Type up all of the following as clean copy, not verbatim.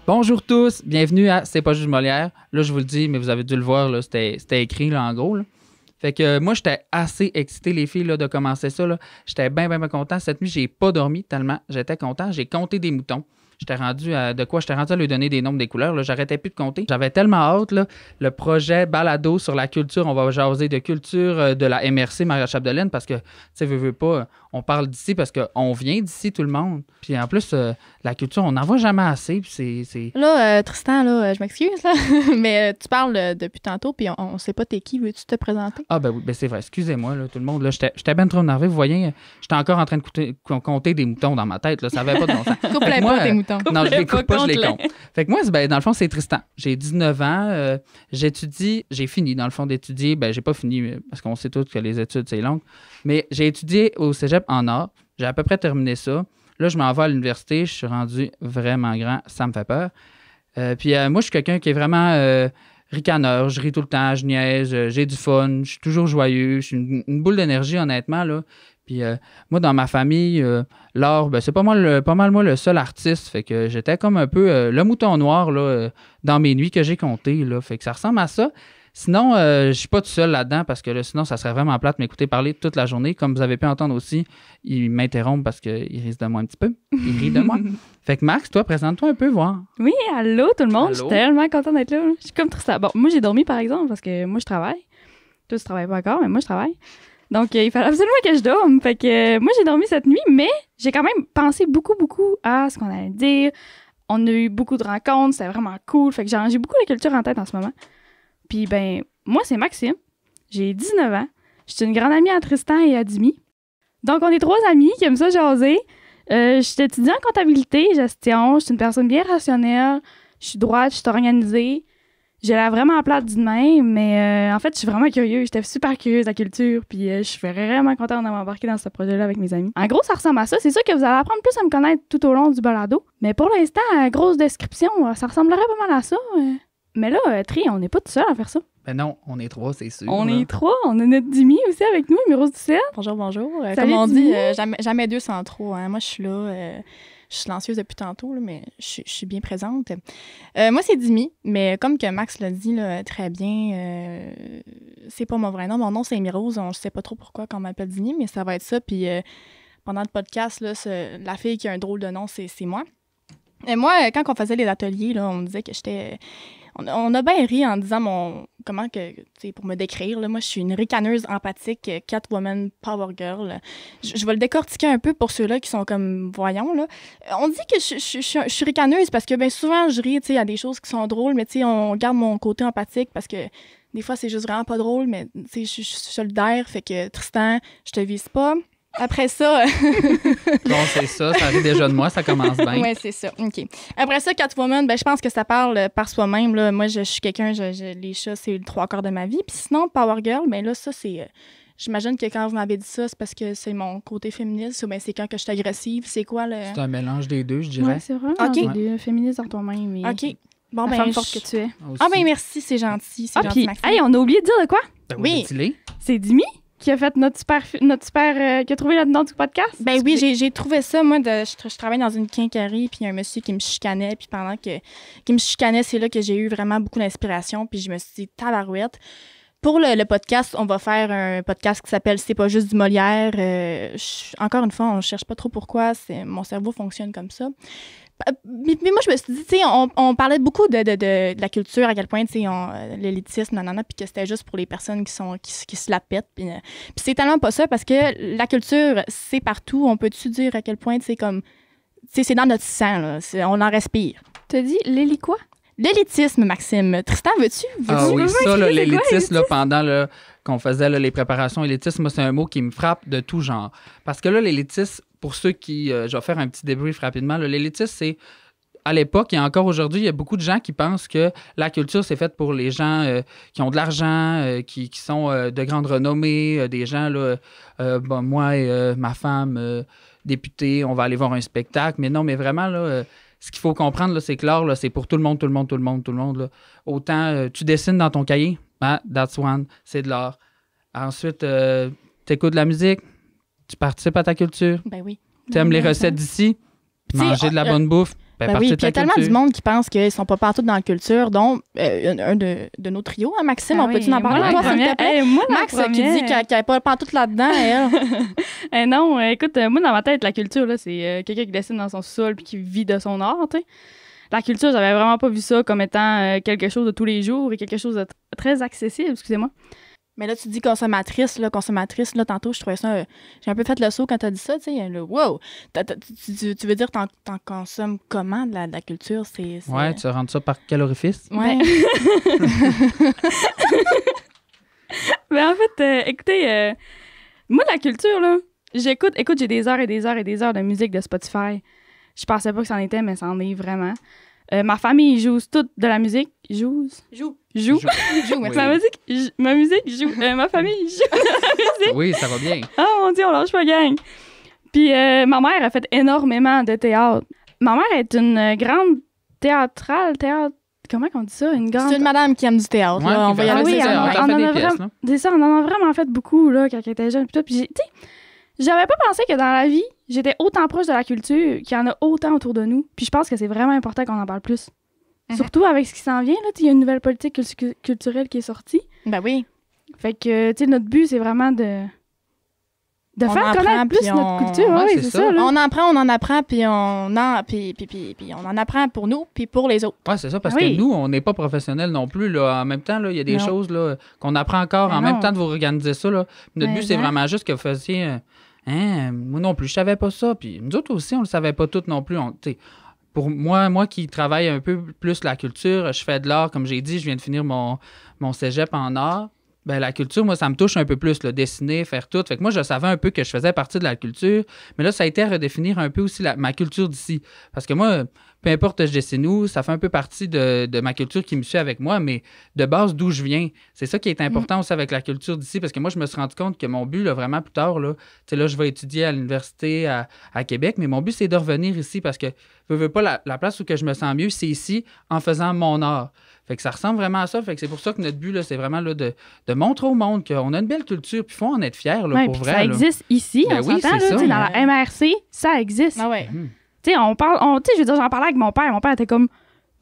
Bonjour tous, bienvenue à C'est pas juste Molière. Là, je vous le dis, mais vous avez dû le voir, là, c'était écrit là, en gros. Là. Fait que moi, j'étais assez excité, les filles, là, de commencer ça. Là. J'étais bien content. Cette nuit, j'ai pas dormi tellement j'étais content. J'ai compté des moutons. J'étais rendu à lui donner des nombres, des couleurs. Là. J'arrêtais plus de compter. J'avais tellement hâte. Là, le projet Balado sur la culture. On va jaser de culture de la MRC Maria-Chapdelaine parce que, tu sais, veux pas, on parle d'ici parce qu'on vient d'ici, tout le monde. Puis en plus, la culture, on n'en voit jamais assez. Puis c'est... Là, Tristan, là, je m'excuse, là, mais tu parles depuis tantôt, puis on sait pas t'es qui. Veux-tu te présenter? Ah, ben oui, ben c'est vrai. Excusez-moi, là, tout le monde. Là, j'étais bien trop énervé. Vous voyez, j'étais encore en train de compter des moutons dans ma tête. Là, ça n'avait pas de bon sens. Coupe-les pas, tes moutons. Non, je les coupe pas, je les compte. Fait que moi, ben, dans le fond, c'est Tristan. J'ai 19 ans. J'étudie. J'ai fini, dans le fond, d'étudier. Ben, j'ai pas fini parce qu'on sait tous que les études, c'est long. Mais j'ai étudié au cégep en art. J'ai à peu près terminé ça. Là, je m'en vais à l'université. Je suis rendu vraiment grand. Ça me fait peur. Puis moi, je suis quelqu'un qui est vraiment ricaneur. Je ris tout le temps, je niaise, j'ai du fun. Je suis toujours joyeux. Je suis une boule d'énergie, honnêtement, là. Puis moi, dans ma famille, l'art, ben, c'est pas mal moi le seul artiste. Fait que j'étais comme un peu le mouton noir là, dans mes nuits que j'ai comptées. Là. Fait que ça ressemble à ça. Sinon, je suis pas tout seul là-dedans parce que là, sinon, ça serait vraiment plate de m'écouter parler toute la journée. Comme vous avez pu entendre aussi, il m'interrompt parce qu'il risque de moi un petit peu. Il rit de moi. Fait que Max, toi, présente-toi un peu, voir. Oui, allô tout le monde. Allô? Je suis tellement contente d'être là. Je suis comme Tristan. Bon, moi, j'ai dormi, par exemple, parce que moi, je travaille. Toi, tu travailles pas encore, mais moi, je travaille. Donc, il fallait absolument que je dorme. Fait que moi, j'ai dormi cette nuit, mais j'ai quand même pensé beaucoup à ce qu'on allait dire. On a eu beaucoup de rencontres, c'était vraiment cool. Fait que j'ai beaucoup de culture en tête en ce moment. Puis, ben, moi, c'est Maxime. J'ai 19 ans. Je suis une grande amie à Tristan et à Dimi. Donc, on est 3 amis qui aiment ça jaser. Je suis étudiante en comptabilité et gestion. Je suis une personne bien rationnelle. Je suis droite, je suis organisée. J'ai l'air vraiment plate du même, mais en fait, je suis vraiment curieuse. J'étais super curieuse de la culture, puis je suis vraiment contente de m'embarquer dans ce projet-là avec mes amis. En gros, ça ressemble à ça. C'est sûr que vous allez apprendre plus à me connaître tout au long du balado. Mais pour l'instant, grosse description, ça ressemblerait pas mal à ça. Mais là, Tri, on n'est pas tout seul à faire ça. Ben non, on est 3, c'est sûr. On est 3. On a notre Dimi aussi avec nous, numéro 17. Bonjour. Salut, Comme on Dimi. dit, jamais 2 sans 3. Hein. Moi, je suis là. Je suis silencieuse depuis tantôt, là, mais je suis bien présente. Moi, c'est Dimi, mais comme que Max l'a dit là, très bien, c'est pas mon vrai nom. Mon nom, c'est Amy Rose. Je sais pas trop pourquoi quand on m'appelle Dimi, mais ça va être ça. Puis pendant le podcast, là, la fille qui a un drôle de nom, c'est moi. Et moi, quand on faisait les ateliers, là, on me disait que j'étais... On a bien ri en disant comment que, tu sais, pour me décrire, là, moi, je suis une ricaneuse empathique, Catwoman Power Girl. Je vais le décortiquer un peu pour ceux-là qui sont comme voyons, là. On dit que je suis ricaneuse parce que, bien, souvent, je ris, tu sais, à des choses qui sont drôles, mais, tu sais, on garde mon côté empathique parce que des fois, c'est juste vraiment pas drôle, mais, tu sais, je suis solidaire, fait que, Tristan, je te vise pas. Après ça... Bon, c'est ça arrive déjà de moi, ça commence bien. Oui, c'est ça. OK. Après ça, Catwoman, ben, je pense que ça parle par soi-même. Là. Moi, je suis quelqu'un, les chats, c'est le 3/4 de ma vie. Puis sinon, Power Girl, ben là, ça, c'est... j'imagine que quand vous m'avez dit ça, c'est parce que c'est mon côté féministe ou bien c'est quand que je suis agressive. C'est quoi le... C'est un mélange des deux, je dirais. Ouais, c'est vraiment féministe en toi-même. Et OK. Bon, la ben, femme forte que tu es. Aussi. Ah, ben merci, c'est gentil. C'est gentil, Puis, Maxime. hey, on a oublié de dire de quoi? Ben oui. dis-les. C'est Dimi qui a fait notre super qui a trouvé le nom du podcast. Ben oui, j'ai trouvé ça. Moi, je travaille dans une quincaillerie, puis il y a un monsieur qui me chicanait, puis pendant qu'il me chicanait, c'est là que j'ai eu vraiment beaucoup d'inspiration, puis je me suis dit, tabarouette. Pour le podcast, on va faire un podcast qui s'appelle C'est pas juste du Molière. Encore une fois, on ne cherche pas trop pourquoi. Mon cerveau fonctionne comme ça. Mais moi, je me suis dit, tu sais, on parlait beaucoup de la culture, à quel point, tu sais, l'élitisme, puis que c'était juste pour les personnes qui se la pètent. Puis c'est tellement pas ça, parce que la culture, c'est partout. On peut-tu dire à quel point, tu sais, comme, tu sais, c'est dans notre sang, là. On en respire. Tu as dit Lélie quoi? L'élitisme, Maxime. Tristan, veux-tu? Ah oui, ça, là, l'élitisme, là, l'élitisme? pendant là, qu'on faisait là, les préparations élitisme, moi, c'est un mot qui me frappe de tout genre. Parce que là, l'élitisme, pour ceux qui... je vais faire un petit débrief rapidement. Là, l'élitisme, c'est... À l'époque et encore aujourd'hui, il y a beaucoup de gens qui pensent que la culture, c'est faite pour les gens qui ont de l'argent, qui sont de grande renommée, des gens, là, bon, moi et ma femme, députée, on va aller voir un spectacle. Mais non, mais vraiment, là... ce qu'il faut comprendre, là, c'est que l'art, là, c'est pour tout le monde, tout le monde, tout le monde, tout le monde. Là. Autant tu dessines dans ton cahier, that's one, c'est de l'art. Ensuite, tu écoutes de la musique, tu participes à ta culture. Ben oui. Tu aimes les recettes d'ici, manger de la bonne bouffe. Ben, Ben partie oui, de puis il y a ta tellement culture. du monde qui pense qu'ils sont pas partout dans la culture, dont un de nos trios, hein, Maxime, on peut-tu en parler? Moi, la Toi, s'il te première. plaît? Moi, la Max qui première. dit qu'elle n'est pas pantoute là-dedans, elle. Non, écoute, moi, dans ma tête, la culture, là, c'est quelqu'un qui dessine dans son sol puis qui vit de son art, tu sais. La culture, j'avais vraiment pas vu ça comme étant quelque chose de tous les jours et quelque chose de très accessible, excusez-moi. Mais là, tu dis consommatrice, là, tantôt, je trouvais ça... j'ai un peu fait le saut quand t'as dit ça, tu sais, le wow! Tu veux dire t'en consommes comment de la culture? Ouais, tu rentres ça par quel orifice? Ouais. Mais en fait, écoutez, moi, la culture, là, écoute, j'ai des heures et des heures et des heures de musique de Spotify. Je pensais pas que c'en était, mais c'en est vraiment. Ma famille joue toute de la musique. Joue. Joue, merci. Oui. Ma musique joue. Ma famille joue. Oui, ça va bien. Oh mon Dieu, on lâche pas, gang. Puis ma mère a fait énormément de théâtre. Ma mère est une grande théâtrale. Comment on dit ça? Une grande... C'est une madame qui aime du théâtre, Ouais, là. On qui va y fait- aller. oui, c'est ça, on ouais. t'en fait en des a pièces, vraiment- là. C'est ça, on en a vraiment fait beaucoup là, quand elle était jeune. Puis tu sais, j'avais pas pensé que dans la vie, j'étais autant proche de la culture, qu'il y en a autant autour de nous. Puis je pense que c'est vraiment important qu'on en parle plus. Mhm. Surtout avec ce qui s'en vient, là. Il y a une nouvelle politique culturelle qui est sortie. Ben oui. Fait que, tu sais, notre but, c'est vraiment de On faire en connaître prend, plus puis notre on- culture. Ouais, oui, c'est c'est ça. ça, là. On en apprend, puis on en apprend pour nous, puis pour les autres. Ouais, c'est ça, parce Ah oui. que nous, on n'est pas professionnels non plus. Là. En même temps, là, il y a des Non. choses là, qu'on apprend encore Mais en non. même temps de vous organiser ça. Là. Notre Mais but, c'est hein. vraiment juste que vous fassiez moi non plus, je savais pas ça. Puis nous autres aussi, on le savait pas toutes non plus. T'sais, pour moi qui travaille un peu plus la culture, je fais de l'art, comme j'ai dit, je viens de finir mon cégep en art. Ben, la culture, moi, ça me touche un peu plus, là, dessiner, faire tout. Fait que moi, je savais un peu que je faisais partie de la culture, mais là, ça a été à redéfinir un peu aussi ma culture d'ici. Parce que moi, peu importe je dessine où, ça fait un peu partie de ma culture qui me suit avec moi, mais de base, d'où je viens. C'est ça qui est important aussi avec la culture d'ici, parce que moi, je me suis rendu compte que mon but, là, vraiment plus tard, là, tu sais, là, je vais étudier à l'université à Québec, mais mon but, c'est de revenir ici, parce que, veux pas, la place où que je me sens mieux, c'est ici, en faisant mon art. Fait que ça ressemble vraiment à ça. Fait que c'est pour ça que notre but, là, c'est vraiment là, de montrer au monde qu'on a une belle culture. Puis il faut en être fiers, là, Ouais, pour puis vrai. ça là. existe ici, Ben on oui, s'entend, c'est là, ça. dans la MRC, ça existe. Ah ouais. Mhm. Tu sais, tu sais, je veux dire, j'en parlais avec mon père. Mon père était comme,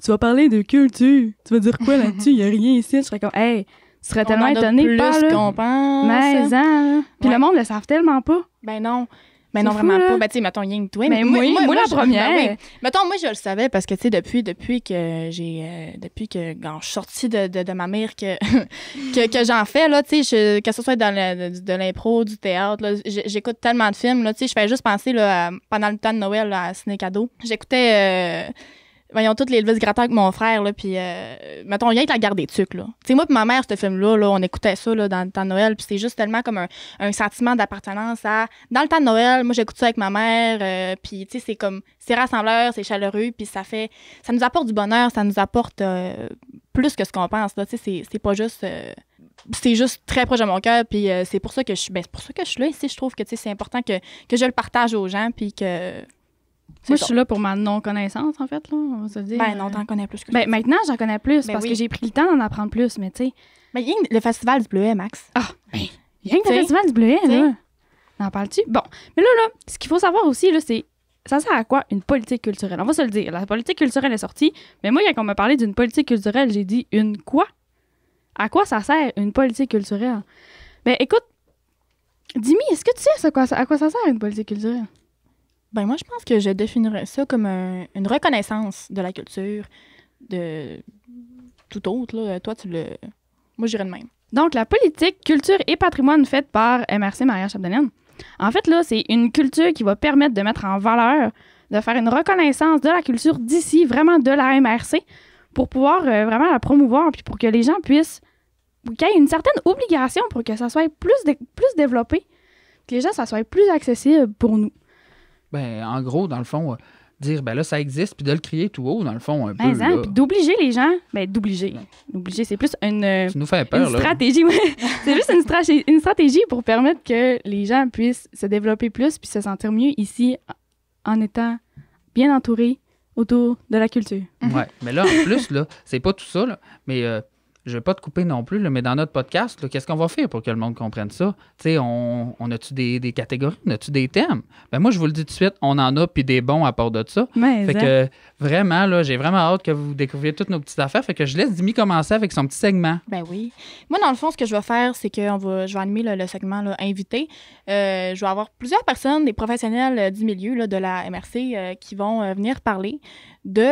tu vas parler de culture. Tu vas dire quoi là-dessus? Il n'y a rien ici. Je serais comme, hey, tu serais tellement On en a étonné plus par là. qu'on pense. Mais, là. Puis Ouais. le monde le savent tellement pas. Ben non. Ben C'est non, fou, vraiment là. pas. Ben, tu sais, mettons, Ying, toi. Mais moi, la première. Ben oui. Mettons, moi, je le savais parce que, tu sais, depuis que depuis que quand je suis sortie de ma mère que j'en fais, là, tu sais, que ce soit dans de l'impro, du théâtre, là, j'écoute tellement de films, là, tu sais, je fais juste penser, là, pendant le temps de Noël, là, à Ciné Cadeau. J'écoutais, voyons, toutes les Elvis Gratton avec mon frère, là, puis, mettons, rien que la garde des tucs, là. Tu sais, moi puis ma mère, ce film-là, là, on écoutait ça, là, dans le temps de Noël, puis c'est juste tellement comme un sentiment d'appartenance à... Dans le temps de Noël, moi, j'écoute ça avec ma mère, puis, tu sais, c'est rassembleur, c'est chaleureux, puis ça nous apporte du bonheur, ça nous apporte plus que ce qu'on pense, là, tu sais, c'est pas juste... c'est juste très proche de mon cœur, puis c'est pour ça que je suis là ici. Je trouve que, tu sais, c'est important que je le partage aux gens, puis que... Moi, je suis là pour ma non-connaissance, en fait, là, on va se dire. Ben non, t'en connais plus que Ben, ça. maintenant, j'en connais plus Ben parce oui. que j'ai pris le temps d'en apprendre plus, mais tu sais, Ben, Ying, le festival du Bleuet, Max. rien que le T'sais, festival du Bleuet, t'sais. là. T'en parles-tu? Bon, mais là, ce qu'il faut savoir aussi, là, c'est ça sert à quoi une politique culturelle? On va se le dire. La politique culturelle est sortie, mais moi, quand on m'a parlé d'une politique culturelle, j'ai dit une quoi? À quoi ça sert une politique culturelle? Ben, écoute, Dimi, est-ce que tu sais à quoi ça sert une politique culturelle? Ben moi, je pense que je définirais ça comme une reconnaissance de la culture, de tout autre, là. Toi, moi, j'irais de même. Donc, la politique, culture et patrimoine faite par MRC Maria Chapdelaine. En fait, là, c'est une culture qui va permettre de mettre en valeur, de faire une reconnaissance de la culture d'ici, vraiment de la MRC, pour pouvoir vraiment la promouvoir, puis pour que les gens puissent, qu'il y ait une certaine obligation pour que ça soit plus développé, que les gens, ça soit plus accessible pour nous. Ben, en gros, dans le fond, dire, ben là, ça existe, puis de le crier tout haut, dans le fond, un peu. Ben, Là. puis d'obliger les gens, d'obliger, c'est plus une Tu nous fais peur, une là. stratégie, ouais. C'est juste une stratégie pour permettre que les gens puissent se développer plus puis se sentir mieux ici en étant bien entourés autour de la culture. Ouais. Mais là, en plus, là, c'est pas tout ça, là, mais je vais pas te couper non plus, là, mais dans notre podcast, là, qu'est-ce qu'on va faire pour que le monde comprenne ça? Tu sais, on a-tu des catégories? On a-tu des thèmes? Ben moi, je vous le dis tout de suite, on en a, puis des bons à part de ça. Mais Fait que vraiment, là, j'ai vraiment hâte que vous découvriez toutes nos petites affaires. Fait que je laisse Dimi commencer avec son petit segment. Ben oui. Moi, dans le fond, ce que je vais faire, c'est que je vais animer le segment là, invité. Je vais avoir plusieurs personnes, des professionnels du milieu là, de la MRC qui vont venir parler de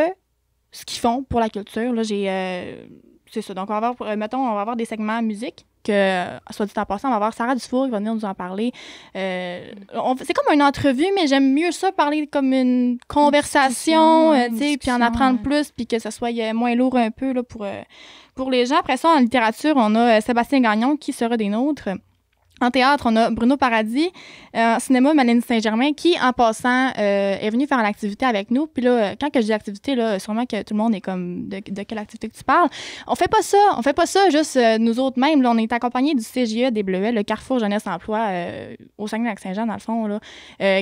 ce qu'ils font pour la culture. Là, c'est ça. Donc, on va avoir des segments musique que, soit dit en passant, on va avoir Sarah Dufour qui va venir nous en parler. C'est comme une entrevue, mais j'aime mieux ça, parler comme une conversation, puis en apprendre plus, puis que ce soit moins lourd un peu là, pour les gens. Après ça, en littérature, on a Sébastien Gagnon qui sera des nôtres. En théâtre, on a Bruno Paradis. En cinéma, Mélanie Saint-Germain, qui, en passant, est venue faire l'activité avec nous. Puis là, quand que je dis activité, là, sûrement que tout le monde est comme de quelle activité que tu parles. On fait pas ça juste nous autres mêmes. Là, on est accompagnés du CGE des Bleuets, le Carrefour Jeunesse Emploi au Saguenay-Lac-Saint-Jean, dans le fond, là,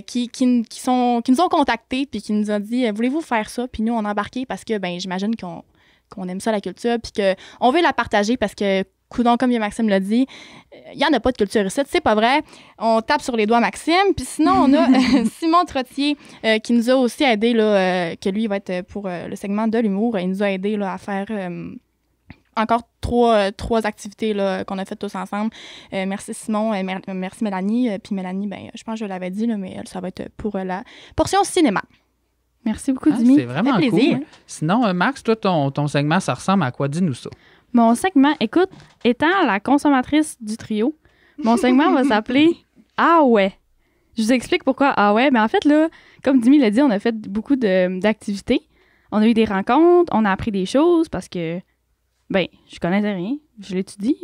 qui nous ont contactés puis qui nous ont dit voulez-vous faire ça? Puis nous, on a embarqué parce que, ben j'imagine qu'on aime ça, la culture, puis qu'on veut la partager parce que coudonc, comme Maxime l'a dit, il n'y en a pas de culture ici, c'est pas vrai. On tape sur les doigts Maxime. Puis sinon, on a Simon Trottier qui nous a aussi aidé, là, que lui, il va être pour le segment de l'humour. Il nous a aidé là, à faire encore trois activités là, qu'on a faites tous ensemble. Merci Simon, merci Mélanie. Puis Mélanie, ben, je pense que je l'avais dit, là, mais ça va être pour la portion cinéma. Merci beaucoup, Dimi. C'est vraiment cool. Sinon, Max, toi, ton segment, ça ressemble à quoi? Dis-nous ça. Mon segment, écoute, étant la consommatrice du trio, mon segment va s'appeler « Ah ouais ». Je vous explique pourquoi « Ah ouais ». Mais en fait, là, comme Dimi l'a dit, on a fait beaucoup d'activités. On a eu des rencontres, on a appris des choses parce que, ben, je connaissais rien. Je l'ai-tu dit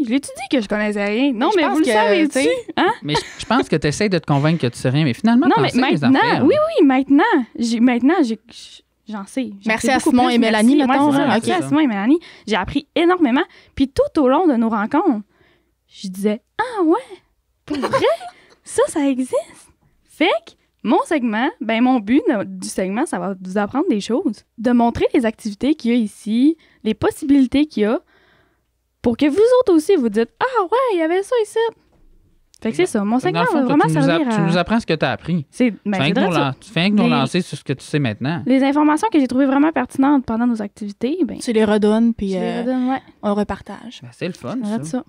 que je connaissais rien? Non, mais vous le savez-tu? Hein? Mais je pense que tu essaies de te convaincre que tu sais rien, mais finalement, non, mais maintenant, oui, maintenant, j'en sais. Merci à Simon et Mélanie, mettons. Merci à Simon et Mélanie. J'ai appris énormément. Puis tout au long de nos rencontres, je disais « Ah ouais, pour vrai? Ça existe? » Fait que mon segment, ben mon but du segment, ça va vous apprendre des choses. De montrer les activités qu'il y a ici, les possibilités qu'il y a, pour que vous autres aussi, vous dites « Ah ouais, il y avait ça ici. » Fait que c'est ça. Mon segment va vraiment servir à... Tu nous apprends ce que tu as appris. Tu fais que nous lancer sur ce que tu sais maintenant. Les informations que j'ai trouvées vraiment pertinentes pendant nos activités, ben... Tu les redonnes, puis ouais. on repartage. Ben, c'est le fun, ça.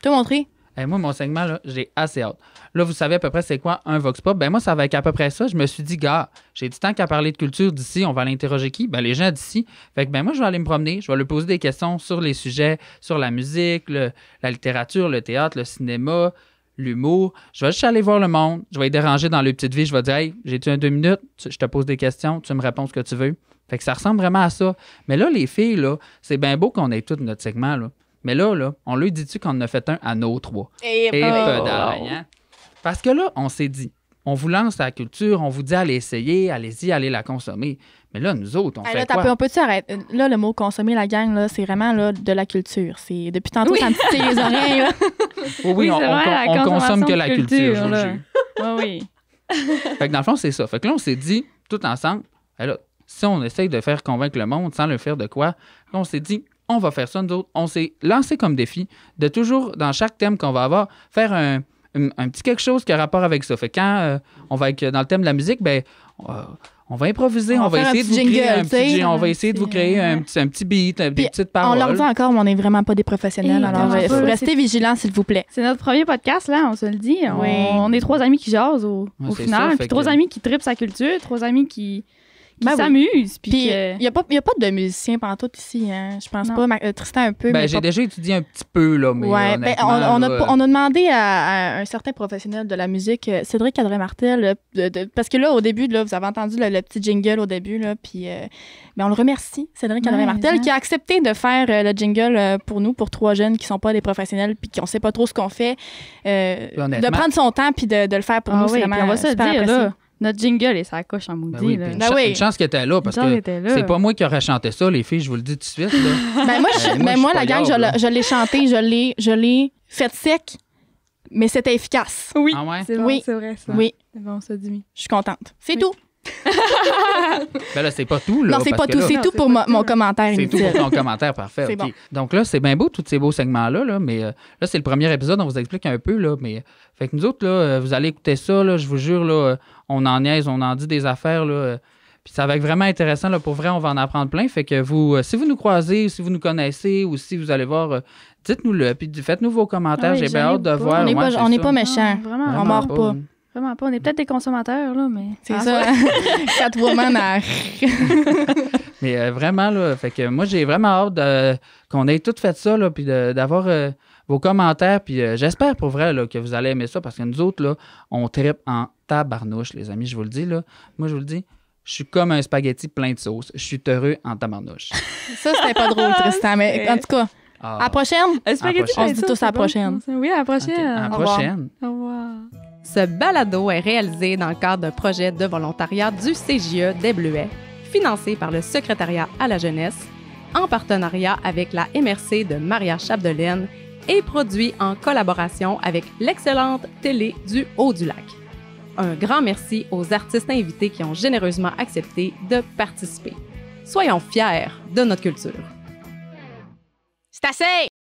Te montrer. Moi, mon segment, là, j'ai assez hâte. Là, vous savez à peu près c'est quoi un Vox Pop? Ben moi, ça va être à peu près ça. Je me suis dit, gars, j'ai du temps qu'à parler de culture d'ici, on va aller interroger qui? Ben les gens d'ici. Fait que ben moi, je vais aller me promener, je vais lui poser des questions sur les sujets, sur la musique, la littérature, le théâtre, le cinéma, l'humour. Je vais juste aller voir le monde, je vais être dérangé dans leur petite vie, je vais dire, hey, j'ai-tu 2 minutes? Je te pose des questions, tu me réponds ce que tu veux. Fait que ça ressemble vraiment à ça. Mais là, les filles, là, c'est bien beau qu'on ait tout notre segment, là. Mais là, on lui dit-tu qu'on en a fait un à nos 3? Et pedaille, hein? Parce que là, on s'est dit, on vous lance à la culture, on vous dit allez essayer, allez-y, allez la consommer. Mais là, nous autres, on fait quoi? On peut-tu arrêter? Là, le mot « consommer » la gang, là, c'est vraiment là, de la culture. C'est depuis tantôt, ça me titille les oreilles. Là. Oui, on consomme que la culture. Oui. Fait que dans le fond, c'est ça. Fait que là, on s'est dit, tout ensemble, là, si on essaye de faire convaincre le monde sans le faire de quoi, là, on s'est dit, on va faire ça, nous autres. On s'est lancé comme défi de toujours, dans chaque thème qu'on va avoir, faire un petit quelque chose qui a rapport avec ça. Fait que quand on va être dans le thème de la musique, ben on va improviser, on va essayer de vous créer un petit on va essayer de vous créer un petit beat, des petites paroles. On leur dit encore, mais on n'est vraiment pas des professionnels, alors il faut rester vigilant, s'il vous plait. C'est notre premier podcast, là, on se le dit. On est 3 amis qui jasent au final, puis 3 amis qui trippent sa culture, 3 amis qui s'amusent. Puis il n'y a pas de musicien pantoute ici, hein. Je pense pas. Tristan un peu. Ben, j'ai déjà étudié un petit peu, là, mais on a demandé à un certain professionnel de la musique, Cédric Cadret-Martel, parce que là, au début, là, vous avez entendu le petit jingle au début, là, puis on le remercie, Cédric Cadret-Martel, qui a accepté de faire le jingle pour nous, pour 3 jeunes qui sont pas des professionnels puis qui ne sait pas trop ce qu'on fait, de prendre son temps puis de le faire pour nous. C'est vraiment on va se dire, là. Notre jingle et ça coche en maudit. Une chance qu'elle était là, parce que c'est pas moi qui aurais chanté ça, les filles, je vous le dis tout de suite. Là. Moi, la gang, je l'ai chanté, je l'ai fait sec, mais c'était efficace. Oui, ah ouais? C'est bon, oui. C'est vrai, ça. Oui. C'est bon, ça, Dimi. Je suis contente. C'est tout. Ben là, c'est pas tout, là. Non, c'est parce pas que tout. là, C'est Non, tout c'est pour pas mon tout. commentaire c'est tout inutile. pour ton commentaire, parfait. C'est OK. bon. Donc là, c'est bien beau, tous ces beaux segments-là, là, mais là, c'est le premier épisode, on vous explique un peu, là, mais fait que nous autres, là, vous allez écouter ça, là, je vous jure, là, on en niaise, on en dit des affaires, là, puis ça va être vraiment intéressant, là, pour vrai, on va en apprendre plein, fait que vous, si vous nous croisez, si vous nous connaissez, ou si vous allez voir, dites-nous-le, puis faites-nous vos commentaires, Ah oui, j'ai bien j'en ai hâte de pas. voir. On n'est Ouais, pas, c'est on n'est ça. pas méchants. Non, vraiment, On mord pas. Vraiment pas. On est peut-être des consommateurs, là, mais... C'est Ah, ça. Catwoman à... Mais vraiment, là, fait que moi, j'ai vraiment hâte qu'on ait tout fait ça, là, puis d'avoir vos commentaires. Puis j'espère pour vrai là, que vous allez aimer ça, parce que nous autres, là, on trippe en tabarnouche, les amis, je vous le dis. Là. Moi, je vous le dis, je suis comme un spaghetti plein de sauce. Je suis heureux en tabarnouche. Ça, c'était pas drôle, Tristan. Mais en tout cas, Ah. à la prochaine. Un spaghetti, On se dit tous à la prochaine. Oui, à la OK, prochaine. à la Au revoir. prochaine. Au revoir. Ce balado est réalisé dans le cadre d'un projet de volontariat du CJE des Bleuets, financé par le Secrétariat à la jeunesse, en partenariat avec la MRC de Maria-Chapdelaine et produit en collaboration avec l'excellente télé du Haut-du-Lac. Un grand merci aux artistes invités qui ont généreusement accepté de participer. Soyons fiers de notre culture. C'est assez!